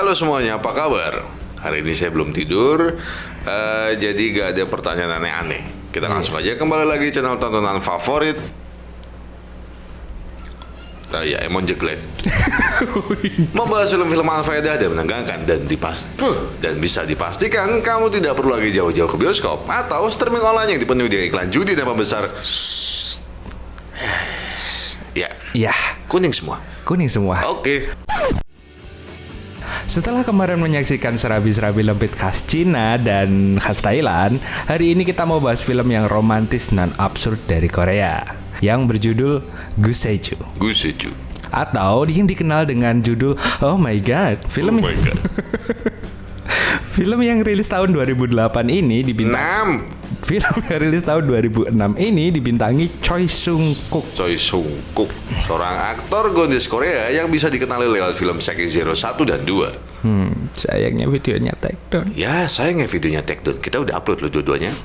Halo semuanya, apa kabar? Hari ini saya belum tidur, jadi gak ada pertanyaan aneh-aneh. Kita langsung aja kembali lagi channel tontonan favorit. Ya, Emon Jeglek. Membahas film-film Al-Faedah dan menegangkan dan bisa dipastikan kamu tidak perlu lagi jauh-jauh ke bioskop atau streaming online yang dipenuhi dengan iklan judi dan pembesar. Ya, kuning semua. Oke. Setelah kemarin menyaksikan serabi-serabi lempit khas Cina dan khas Thailand, hari ini kita mau bahas film yang romantis dan absurd dari Korea yang berjudul Guseju. Atau yang dikenal dengan judul Oh My God. Film yang rilis tahun 2008 ini Film yang rilis tahun 2006 ini dibintangi Choi Sung-kook, seorang aktor gondes Korea yang bisa dikenali lewat film Seki Zero 1 dan 2. Sayangnya videonya take down. Ya, sayangnya videonya take down. Kita udah upload loh dua-duanya.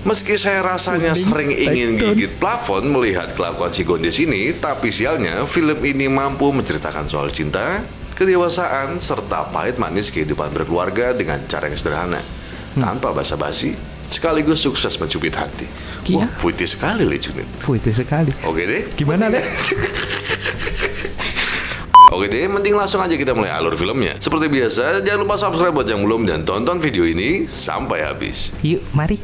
Meski saya rasanya sering ingin gigit plafon melihat kelakuan si gondes ini, tapi sialnya film ini mampu menceritakan soal cinta, kedewasaan, serta pahit manis kehidupan berkeluarga dengan cara yang sederhana, tanpa basa-basi, sekaligus sukses mencubit hati. Wah, puitis sekali Le Junit. Puitis sekali. Oke deh. Gimana Le? Oke deh, mending langsung aja kita mulai alur filmnya. Seperti biasa, jangan lupa subscribe buat yang belum dan tonton video ini sampai habis. Yuk, mari.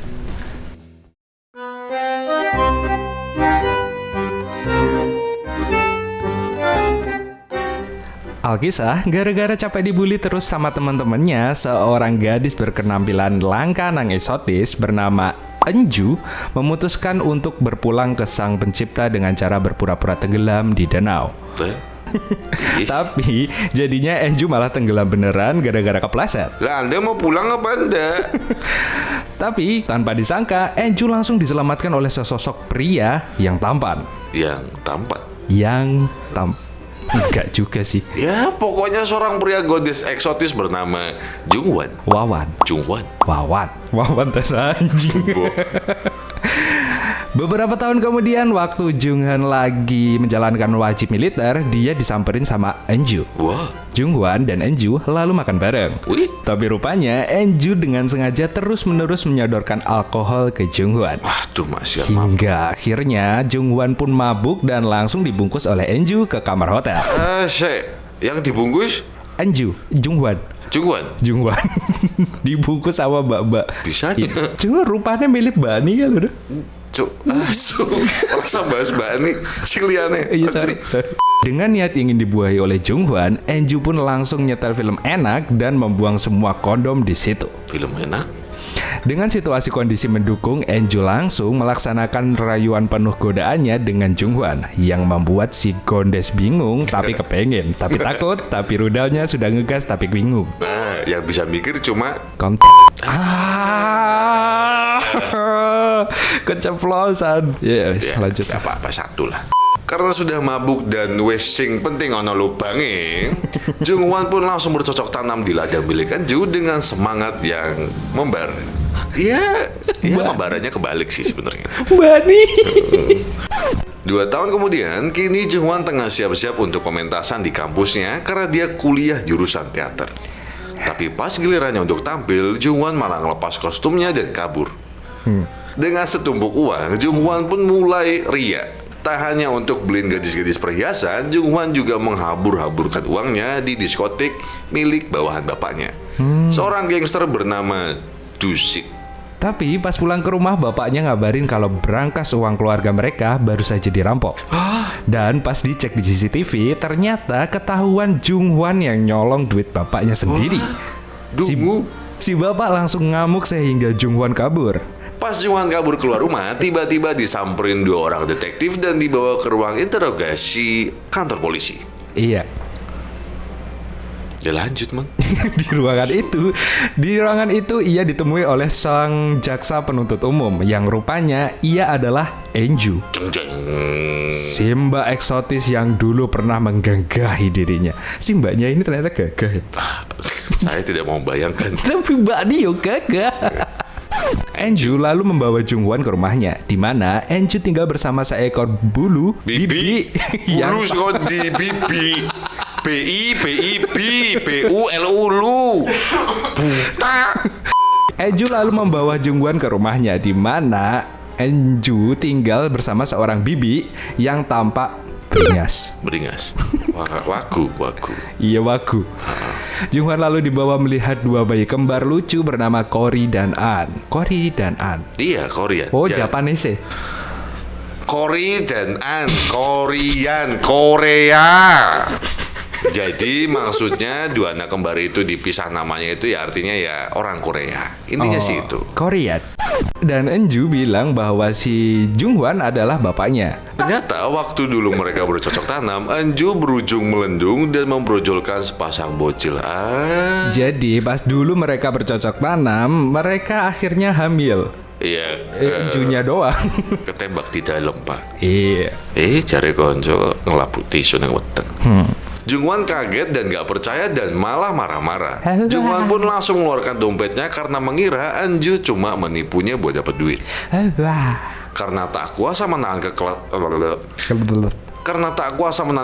Alkisah, gara-gara capek dibully terus sama teman-temannya, seorang gadis berkenampilan langka nan eksotis bernama Enju memutuskan untuk berpulang ke sang pencipta dengan cara berpura-pura tenggelam di danau. Tapi jadinya Enju malah tenggelam beneran gara-gara kepleset. Lah, Anda mau pulang apa Anda? Tapi tanpa disangka, Enju langsung diselamatkan oleh sesosok pria yang tampan. Enggak juga sih. Ya, pokoknya seorang pria godis eksotis bernama Jungwan. Wawan tes anjing. Beberapa tahun kemudian, waktu Junghan lagi menjalankan wajib militer, dia disamperin sama Enju. Wah. Jungwan dan Enju lalu makan bareng. Wih. Tapi rupanya Enju dengan sengaja terus-menerus menyodorkan alkohol ke Jungwan. Waduh, masih hingga akhirnya Jungwan pun mabuk dan langsung dibungkus oleh Enju ke kamar hotel. Yang dibungkus? Enju, Jungwan. Dibungkus sama mbak-mbak. Bisanya. Cuma rupanya mirip Bani kan udah. Rasa bahas Bani sikliane. Iya, sorry. Dengan niat ingin dibuahi oleh Jungwan, Enju pun langsung nyetel film enak dan membuang semua kondom di situ. Film enak? Dengan situasi kondisi mendukung, Enju langsung melaksanakan rayuan penuh godaannya dengan Jungwan yang membuat si gondes bingung tapi kepengen, tapi takut, tapi rudalnya sudah ngegas tapi bingung. Nah, yang bisa mikir cuma keceplosan. Ya, lanjut. Apa-apa satu lah. Karena sudah mabuk dan wishing penting ono lubange, Jungwan pun langsung bercocok tanam di ladang milik Enju dengan semangat yang membara. Iya, membaranya kebalik sih sebenarnya. Bani. 2 tahun kemudian, kini Jungwan tengah siap-siap untuk pementasan di kampusnya karena dia kuliah jurusan teater. Tapi pas gilirannya untuk tampil, Jungwan malah ngelepas kostumnya dan kabur. Dengan setumpuk uang, Jungwan pun mulai ria. Tak hanya untuk beliin gadis-gadis perhiasan, Jungwan juga menghabur-haburkan uangnya di diskotik milik bawahan bapaknya, seorang gangster bernama Dusik. Tapi pas pulang ke rumah, bapaknya ngabarin kalau berangkas uang keluarga mereka baru saja dirampok. Dan pas dicek di CCTV, ternyata ketahuan Jungwan yang nyolong duit bapaknya sendiri. Si bapak langsung ngamuk sehingga Jungwan kabur. Pas Jungwan kabur keluar rumah, tiba-tiba disamperin 2 orang detektif dan dibawa ke ruang interogasi kantor polisi. Iya. Ya lanjut, Man. Di ruangan itu ia ditemui oleh sang jaksa penuntut umum yang rupanya ia adalah Enju. Si mbak eksotis yang dulu pernah menggagahi dirinya. Si mbaknya ini ternyata gagah. Saya tidak mau bayangkan. Tapi mbak Dio gagah. Enju lalu membawa Jungwan ke rumahnya, di mana Enju tinggal bersama seekor bulu bibi. yang Bulu di bibi. BU lu. Buta. Enju lalu membawa Jungwon ke rumahnya di mana Enju tinggal bersama seorang bibi yang tampak beringas. Wagu. Iya, wagu. Jungwon lalu dibawa melihat dua bayi kembar lucu bernama Cory dan An. Iya, Korean. Oh, Japanese. Cory dan An, Korea. Jadi maksudnya dua anak kembar itu dipisah namanya itu ya artinya ya orang Korea. Intinya sih itu. Korean. Dan Enju bilang bahwa si Jungwon adalah bapaknya. Ternyata waktu dulu mereka bercocok tanam, Anju berujung melendung dan membrojolkan sepasang bocil. Jadi pas dulu mereka bercocok tanam, mereka akhirnya hamil. Iya. Enjunya doang. Ketembak di dalam, Pak. Iya. Cari konco ngelapu tisu nang weteng. Jungwon kaget dan gak percaya dan malah marah-marah. Jungwon pun langsung mengeluarkan dompetnya karena mengira Anju cuma menipunya buat dapat duit. Karena tak kuasa menahan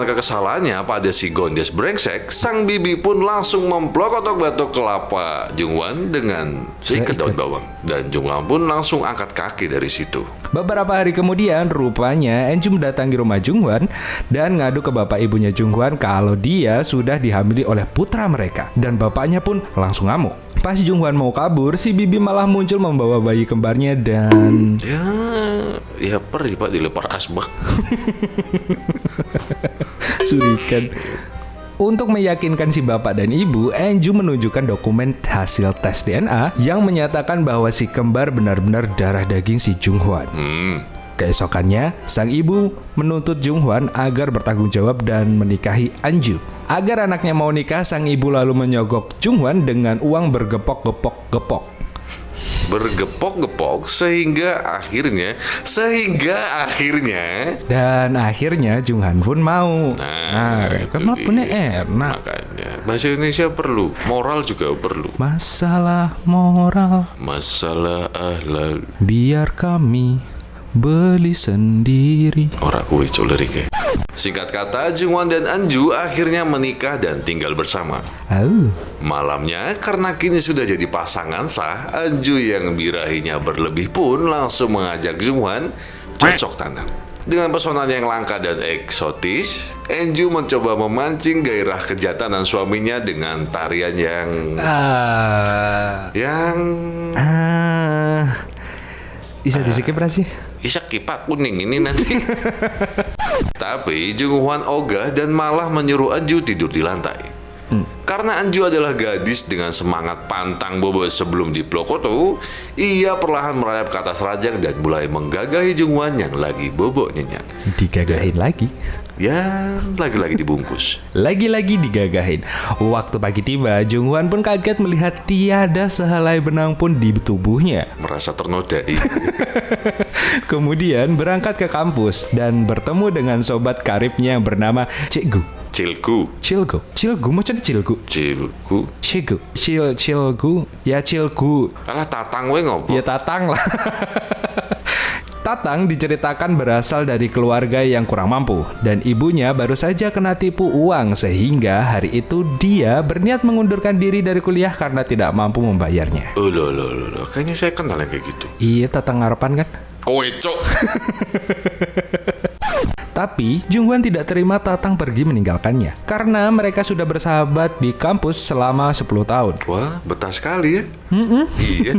kesalahannya pada si gondes brengsek, sang bibi pun langsung memplokotok batok kelapa Jungwon dengan seikat daun bawang. Dan Jungwon pun langsung angkat kaki dari situ. Beberapa hari kemudian, rupanya Enju mendatangi rumah Jungwon dan ngadu ke bapak ibunya Jungwon kalau dia sudah dihamili oleh putra mereka. Dan bapaknya pun langsung ngamuk. Pas Jungwon mau kabur, si bibi malah muncul membawa bayi kembarnya dan... Ya perih, Pak, dilempar asbak. Surikan. Untuk meyakinkan si bapak dan ibu, Enju menunjukkan dokumen hasil tes DNA yang menyatakan bahwa si kembar benar-benar darah daging si Jungwon. Keesokannya, sang ibu menuntut Jungwon agar bertanggung jawab dan menikahi Anju. Agar anaknya mau nikah, sang ibu lalu menyogok Jungwon dengan uang bergepok-gepok. Sehingga akhirnya dan akhirnya Junghan pun mau. Karena punya enak. Makanya bahasa Indonesia perlu, moral juga perlu. Masalah moral, masalah akhlak, biar kami beli sendiri. Ora kuwi liriknya. Singkat kata, Jungwon dan Anju akhirnya menikah dan tinggal bersama. Malamnya, karena kini sudah jadi pasangan sah, Anju yang birahinya berlebih pun langsung mengajak Jungwon cocok tanam. Dengan pesonanya yang langka dan eksotis, Anju mencoba memancing gairah kejatanan suaminya dengan tarian yang bisa disikip sih? Bisa kipak kuning ini nanti. Tapi Jungwon ogah dan malah menyuruh Anju tidur di lantai. Karena Anju adalah gadis dengan semangat pantang bobo sebelum diplokoto, ia perlahan merayap ke atas ranjang dan mulai menggagahi Jungwon yang lagi bobo nyenyak. Digagahin lagi? Ya, lagi-lagi dibungkus. Lagi-lagi digagahin. Waktu pagi tiba, Jungwon pun kaget melihat tiada sehelai benang pun di tubuhnya. Merasa ternodai. Kemudian berangkat ke kampus dan bertemu dengan sobat karibnya yang bernama Cikgu. Cilgu, macam Cilgu. Ya Cilgu. Alah Tatang we ngopo? Ya Tatang lah. Tatang diceritakan berasal dari keluarga yang kurang mampu dan ibunya baru saja kena tipu uang sehingga hari itu dia berniat mengundurkan diri dari kuliah karena tidak mampu membayarnya. Loh, kayaknya saya kenal yang kayak gitu. Iya, Tatang Harapan kan? Kowe cok. Tapi Jungwon tidak terima Tatang pergi meninggalkannya karena mereka sudah bersahabat di kampus selama 10 tahun. Wah, betah sekali ya. Iya.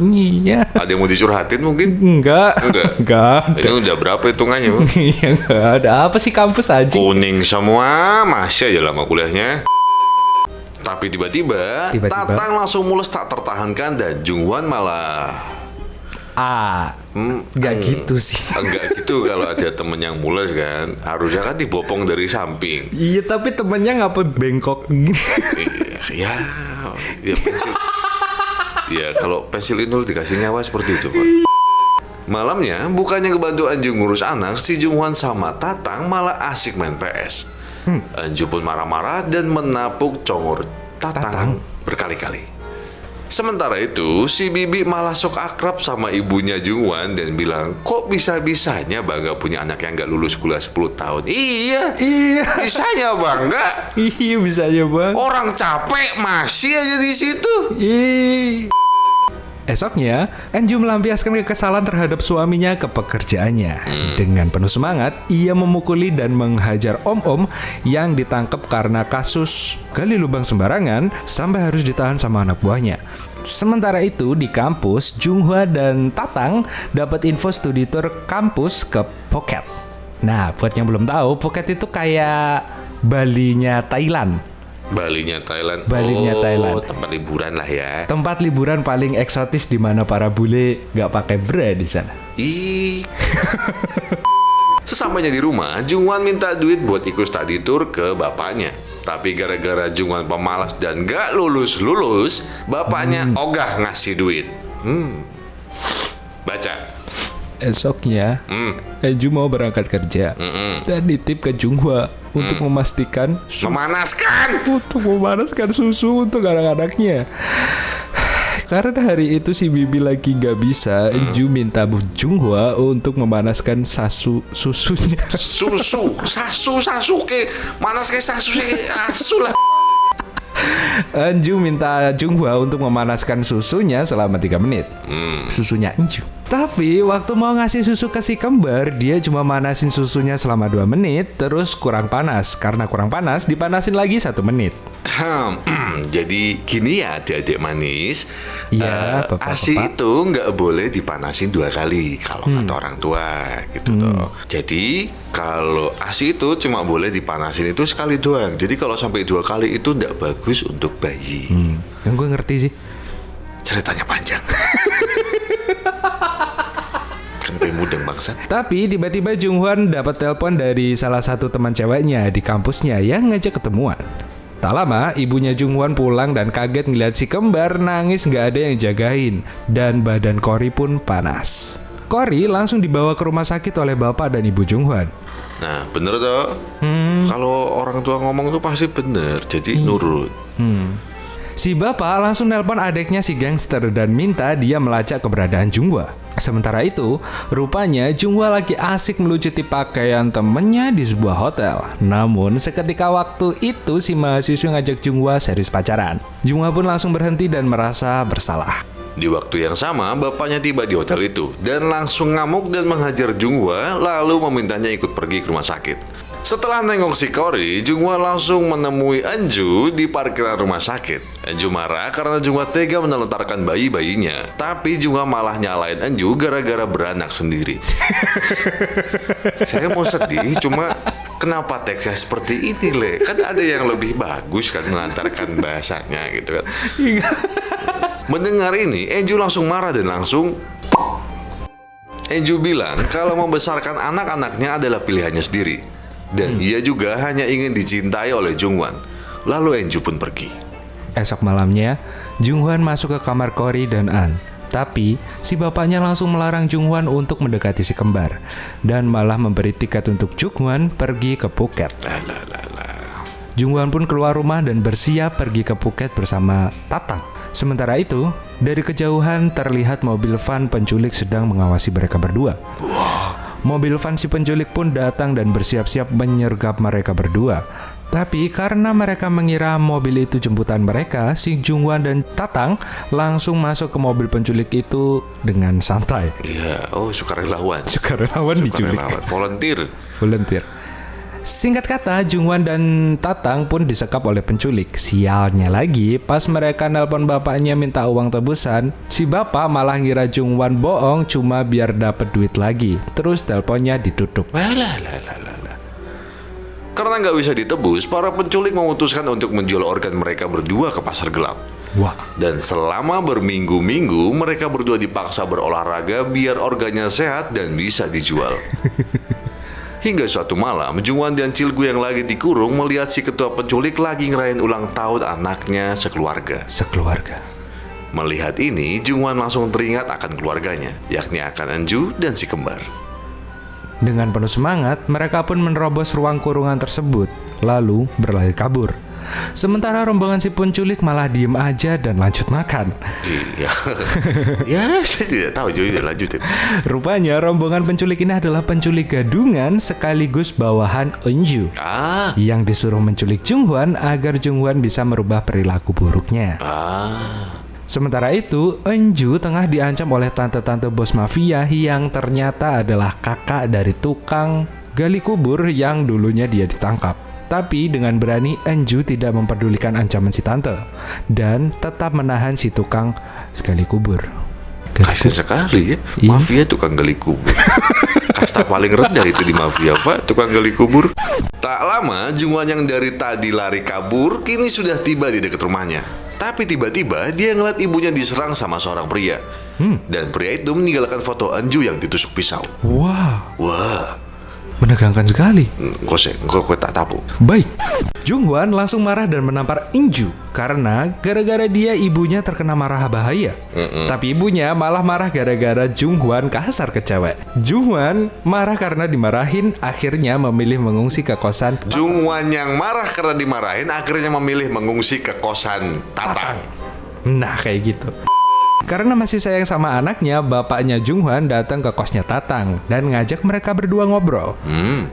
Iya. Ada yang mau dicurhatin mungkin? Enggak. Ini udah berapa hitungannya, Bang? Iya, enggak ada. Apa sih kampus aja? Kuning semua, masih aja lama kuliahnya. Tapi tiba-tiba Tatang langsung mulus tak tertahankan dan Jungwon malah Enggak gitu sih. Enggak gitu kalau ada temen yang mules kan. Harusnya kan dibopong dari samping. Iya, tapi temennya ngapa bengkok gini? Ya pensil. Ya kalau pensil inul dikasih nyawa seperti itu, Pak. Malamnya bukannya kebantu Anju ngurus anak, si Jungwon sama Tatang malah asik main PS. Anju pun marah-marah dan menapuk congor Tatang berkali-kali. Sementara itu, si Bibi malah sok akrab sama ibunya Jungwan dan bilang, kok bisa-bisanya bangga punya anak yang gak lulus kuliah 10 tahun? Iya, bisanya bangga. Iya bisa aja bang. Orang capek masih aja di situ. Esoknya, Enju melampiaskan kekesalan terhadap suaminya ke pekerjaannya. Dengan penuh semangat, ia memukuli dan menghajar om-om yang ditangkap karena kasus gali lubang sembarangan sampai harus ditahan sama anak buahnya. Sementara itu, di kampus, Junghwa dan Tatang dapat info studi tour kampus ke Phuket. Nah, buat yang belum tahu, Phuket itu kayak Balinya Thailand. Balinya Thailand. Thailand. Tempat liburan lah ya. Tempat liburan paling eksotis di mana para bule nggak pakai bra di sana. Sesampainya di rumah, Jungwan minta duit buat ikut study tour ke bapaknya. Tapi gara-gara Jungwan pemalas dan gak lulus-lulus, bapaknya ogah ngasih duit. Baca. Esoknya, Enju mau berangkat kerja dan nitip ke Junghwa untuk memastikan memanaskan susu untuk anak-anaknya. Karena hari itu si Bibi lagi nggak bisa, Enju minta Bu Junghwa untuk memanaskan susunya. Sasuke, manas kayak asu lah. Enju minta Junghwa untuk memanaskan susunya selama 3 menit. Susunya Enju. Tapi waktu mau ngasih susu ke si kembar, dia cuma manasin susunya selama 2 menit, terus kurang panas. Karena kurang panas, dipanasin lagi 1 menit. Jadi gini ya adik-adik manis, ASI itu nggak boleh dipanasin 2 kali kalau kata orang tua gitu toh. Jadi kalau ASI itu cuma boleh dipanasin itu sekali doang. Jadi kalau sampai 2 kali itu nggak bagus untuk bayi. Yang gue ngerti sih. Ceritanya panjang. Kan mudeng bangsat. Tapi tiba-tiba Junghwan dapat telepon dari salah satu teman ceweknya di kampusnya yang ngajak ketemuan. Tak lama, ibunya Junghwan pulang dan kaget ngeliat si kembar nangis gak ada yang jagain. Dan badan Cory pun panas. Cory langsung dibawa ke rumah sakit oleh bapak dan ibu Junghwan. Nah, bener toh? Kalau orang tua ngomong tuh pasti bener, jadi nurut. Si bapak langsung nelpon adiknya si gangster dan minta dia melacak keberadaan Junghwa. Sementara itu, rupanya Junghwa lagi asik melucuti pakaian temennya di sebuah hotel. Namun, seketika waktu itu si mahasiswa ngajak Junghwa serius pacaran. Junghwa pun langsung berhenti dan merasa bersalah. Di waktu yang sama, bapaknya tiba di hotel itu dan langsung ngamuk dan menghajar Junghwa, lalu memintanya ikut pergi ke rumah sakit. Setelah nengok si Cory, Junghwa langsung menemui Enju di parkiran rumah sakit. Enju marah karena Junghwa tega menelantarkan bayi-bayinya, tapi Junghwa malah nyalain Enju gara-gara beranak sendiri. Saya mau sedih, cuma kenapa teksnya seperti ini, Le? Kan ada yang lebih bagus kan mengantarkan bahasanya gitu kan. Mendengar ini, Enju langsung marah dan langsung Enju bilang kalau membesarkan anak-anaknya adalah pilihannya sendiri. Dan ia juga hanya ingin dicintai oleh Jungwan. Lalu Enju pun pergi. Esok malamnya, Junghwan masuk ke kamar Cory dan An. Tapi, si bapaknya langsung melarang Junghwan untuk mendekati si kembar. Dan malah memberi tiket untuk Junghwan pergi ke Phuket. Junghwan pun keluar rumah dan bersiap pergi ke Phuket bersama Tatang. Sementara itu, dari kejauhan terlihat mobil van penculik sedang mengawasi mereka berdua. Mobil van si penculik pun datang dan bersiap-siap menyergap mereka berdua. Tapi karena mereka mengira mobil itu jemputan mereka, si Jungwan dan Tatang langsung masuk ke mobil penculik itu dengan santai. Iya, sukarelawan. Sukarelawan diculik. Volunteer. Singkat kata, Jungwan dan Tatang pun disekap oleh penculik. Sialnya lagi, pas mereka nelpon bapaknya minta uang tebusan, si bapak malah ngira Jungwan bohong cuma biar dapat duit lagi. Terus teleponnya ditutup. Karena nggak bisa ditebus, para penculik memutuskan untuk menjual organ mereka berdua ke pasar gelap. Wah. Dan selama berminggu-minggu, mereka berdua dipaksa berolahraga biar organnya sehat dan bisa dijual. Hingga suatu malam, Jungwan dan Cilgu yang lagi dikurung melihat si ketua penculik lagi ngerayain ulang tahun anaknya sekeluarga. Melihat ini, Jungwan langsung teringat akan keluarganya, yakni akan Enju dan si kembar. Dengan penuh semangat, mereka pun menerobos ruang kurungan tersebut, lalu berlari kabur. Sementara rombongan si penculik malah diem aja dan lanjut makan. Iya. Ya, saya tidak tahu jadi lanjutin. Rupanya rombongan penculik ini adalah penculik gadungan sekaligus bawahan Eunju yang disuruh menculik Junghwan agar Junghwan bisa merubah perilaku buruknya. Sementara itu, Eunju tengah diancam oleh tante-tante bos mafia yang ternyata adalah kakak dari tukang gali kubur yang dulunya dia ditangkap. Tapi dengan berani Eunju tidak memperdulikan ancaman si tante dan tetap menahan si tukang gali kubur. Kasian sekali ya, mafia tukang gali kubur. Kasta paling rendah itu di mafia, Pak, tukang gali kubur. Tak lama, Junghwan yang dari tadi lari kabur kini sudah tiba di dekat rumahnya. Tapi tiba-tiba dia ngeliat ibunya diserang sama seorang pria. Dan pria itu meninggalkan foto Eunju yang ditusuk pisau. Wah. Menegangkan sekali. Gue tak tahu. Baik, Junghwan langsung marah dan menampar Eunju karena gara-gara dia ibunya terkena marah bahaya. Tapi ibunya malah marah gara-gara Junghwan kasar ke cewek. Junghwan marah karena dimarahin, akhirnya memilih mengungsi ke kosan Junghwan yang marah karena dimarahin akhirnya memilih mengungsi ke kosan Tatang. Nah, kayak gitu. Karena masih sayang sama anaknya, bapaknya Junghwan datang ke kosnya Tatang dan ngajak mereka berdua ngobrol.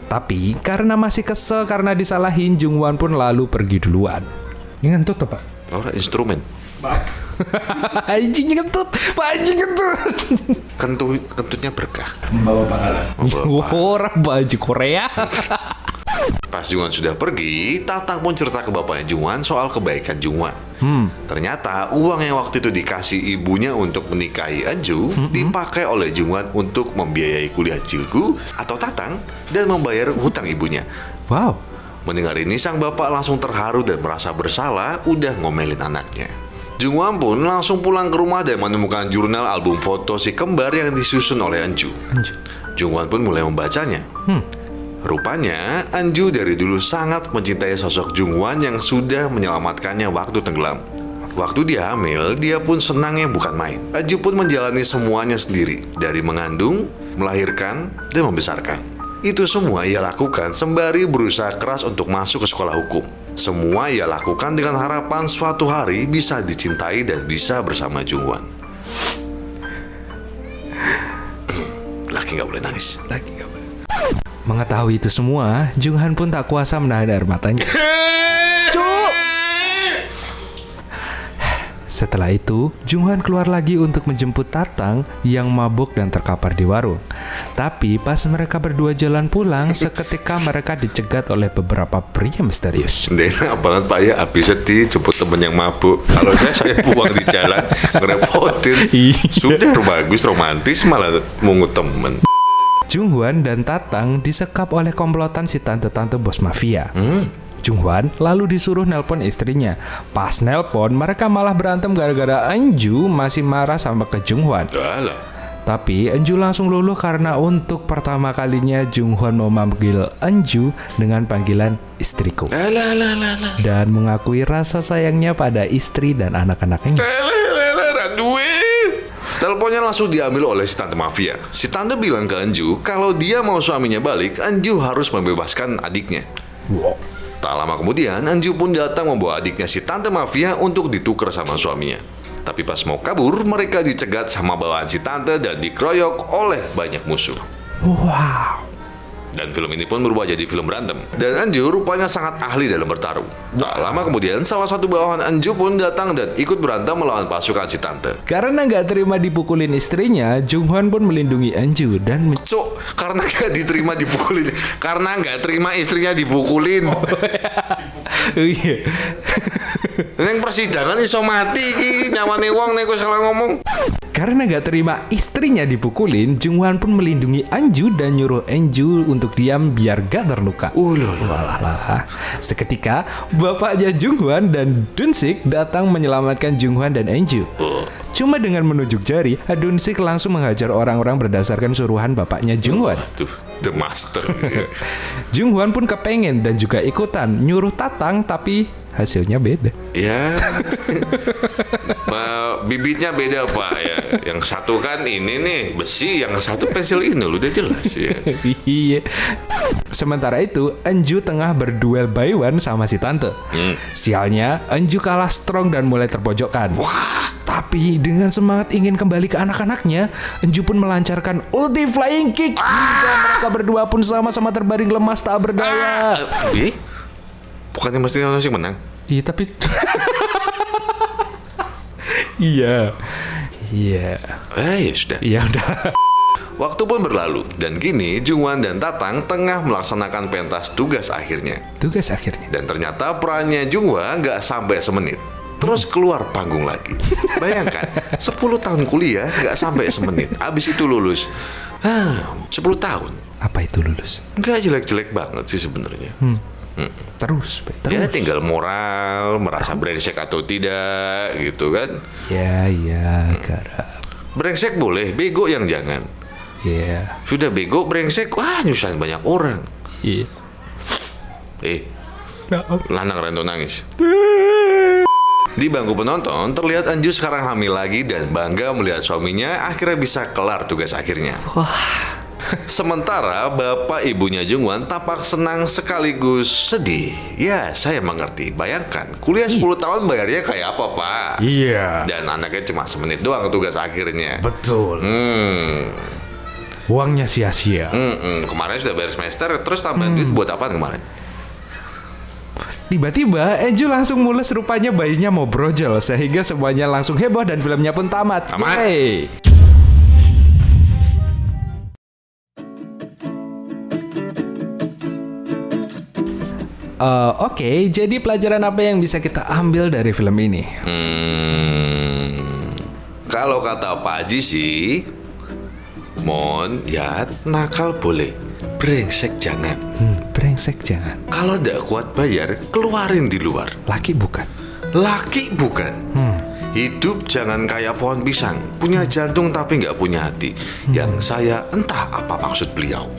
Tapi karena masih kesel karena disalahin, Junghwan pun lalu pergi duluan. Ngentut tuh, Pak. Orang instrumen. Anjing ngentut, Pak, anjing ngentut. Kentutnya berkah. Membawa pahala. Orang baju Korea. Pas Junghwan sudah pergi, Tatang pun cerita ke bapaknya Junghwan soal kebaikan Junghwan. Ternyata uang yang waktu itu dikasih ibunya untuk menikahi Eunju dipakai oleh Junghwan untuk membiayai kuliah Jilgu atau Tatang dan membayar hutang ibunya. Wow. Mendengar ini, sang bapak langsung terharu dan merasa bersalah udah ngomelin anaknya. Junghwan pun langsung pulang ke rumah dan menemukan jurnal album foto si kembar yang disusun oleh Eunju. Junghwan pun mulai membacanya. Rupanya, Eunju dari dulu sangat mencintai sosok Junghwan yang sudah menyelamatkannya waktu tenggelam. Waktu dia hamil, dia pun senangnya bukan main. Eunju pun menjalani semuanya sendiri, dari mengandung, melahirkan, dan membesarkan. Itu semua ia lakukan sembari berusaha keras untuk masuk ke sekolah hukum. Semua ia lakukan dengan harapan suatu hari bisa dicintai dan bisa bersama Junghwan. Laki nggak boleh nangis. Mengetahui itu semua, Junghwan pun tak kuasa menahan air matanya. Setelah itu, Junghwan keluar lagi untuk menjemput Tatang yang mabuk dan terkapar di warung. Tapi pas mereka berdua jalan pulang, seketika mereka dicegat oleh beberapa pria misterius. Apalagi Pak ya, habis sedih jemput temen yang mabuk. Kalau saya buang di jalan, ngerepotin. Sudah bagus, romantis, malah mungut temen. Junghwan dan Tatang disekap oleh komplotan si tante-tante bos mafia. Junghwan lalu disuruh nelpon istrinya. Pas nelpon, mereka malah berantem gara-gara Eunju masih marah sama ke Junghwan. Tapi Eunju langsung luluh karena untuk pertama kalinya Junghwan memanggil Eunju dengan panggilan istriku. Dan mengakui rasa sayangnya pada istri dan anak-anaknya. Teleponnya langsung diambil oleh si tante mafia. Si tante bilang ke Eunju kalau dia mau suaminya balik, Eunju harus membebaskan adiknya. Tak lama kemudian, Eunju pun datang membawa adiknya si tante mafia untuk ditukar sama suaminya. Tapi pas mau kabur, mereka dicegat sama bawahan si tante dan dikeroyok oleh banyak musuh. Wow. Dan film ini pun berubah jadi film berantem. Dan Eunju rupanya sangat ahli dalam bertarung. Tak lama kemudian, salah satu bawahan Eunju pun datang dan ikut berantem melawan pasukan si tante. Karena nggak terima dipukulin istrinya, Junghwan pun melindungi Eunju dan karena nggak diterima dipukulin. Karena nggak terima istrinya dipukulin. Iya. Neng persidangan iso mati ki nyawane wong nek salah ngomong. Karena gak terima istrinya dipukulin, Junghwan pun melindungi Eunju dan nyuruh Eunju untuk diam biar gak terluka. Seketika, bapaknya Junghwan dan Dunsik datang menyelamatkan Junghwan dan Eunju. Cuma dengan menunjuk jari, Dunsik langsung menghajar orang-orang berdasarkan suruhan bapaknya Junghwan. The master. Junghwan pun kepengen dan juga ikutan nyuruh Tatang, tapi hasilnya beda. Ya, bibitnya beda Pak ya. Yang satu kan ini nih besi, yang satu pensil ini, udah jelas ya. Iya. Sementara itu, Enju tengah berduel Baiwan sama si tante. Sialnya, Enju kalah strong dan mulai terpojokkan. Tapi dengan semangat ingin kembali ke anak-anaknya, Enju pun melancarkan ulti flying kick. Hingga mereka berdua pun sama-sama terbaring lemas tak berdaya. Bukannya mesti Nanosik menang? Iya tapi Iya. Ya sudah. Iya udah. Waktu pun berlalu, dan kini Jungwon dan Tatang tengah melaksanakan pentas tugas akhirnya. Dan ternyata perannya Jungwon nggak sampai semenit. Terus keluar panggung lagi. Bayangkan, 10 tahun kuliah nggak sampai semenit. Abis itu lulus. 10 tahun. Apa itu lulus? Nggak jelek-jelek banget sih sebenarnya. Terus. Ya tinggal moral, merasa brengsek atau tidak gitu kan. Ya, garap. Brengsek boleh, bego yang jangan. Iya. Sudah bego, brengsek, wah nyusahin banyak orang. Iya. Lanang Rento nangis. Di bangku penonton, terlihat Enju sekarang hamil lagi dan bangga melihat suaminya akhirnya bisa kelar tugas akhirnya. Sementara bapak ibunya Jungwon tampak senang sekaligus sedih. Ya, saya mengerti. Bayangkan, kuliah 10 tahun bayarnya kayak apa, Pak? Iya. Dan anaknya cuma semenit doang tugas akhirnya. Betul. Uangnya sia-sia. Kemarin sudah bayar semester, terus tambahan duit buat apaan kemarin? Tiba-tiba Enju langsung mules, rupanya bayinya mau brojol, sehingga semuanya langsung heboh dan filmnya pun tamat. Yeay. Oke, jadi pelajaran apa yang bisa kita ambil dari film ini? Kalau kata Pak Haji sih, Mon, ya nakal boleh, brengsek jangan. Brengsek jangan. Kalau ndak kuat bayar, keluarin di luar. Laki bukan. Hidup jangan kayak pohon pisang, punya jantung tapi nggak punya hati. Yang saya entah apa maksud beliau.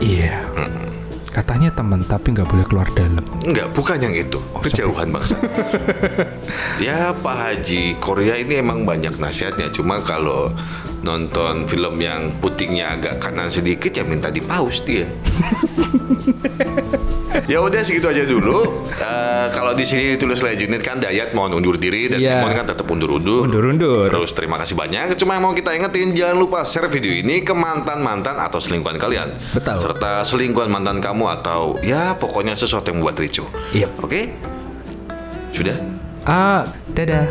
Iya. Katanya teman tapi nggak boleh keluar dalam. Enggak, bukan yang itu. Kejauhan bangsa. Ya Pak Haji, Korea ini emang banyak nasihatnya. Cuma kalau nonton film yang putingnya agak kanan sedikit ya minta di pause dia. Ya udah segitu aja dulu. Kalau di sini tulis Legend kan Dayat mau undur diri dan Timon kan tetap undur-undur. Terus terima kasih banyak. Cuma mau kita ingetin jangan lupa share video ini ke mantan-mantan atau selingkuhan kalian. Betul. Serta selingkuhan mantan kamu atau ya pokoknya sesuatu yang membuat ricu. Yep. Oke? Sudah? Dadah.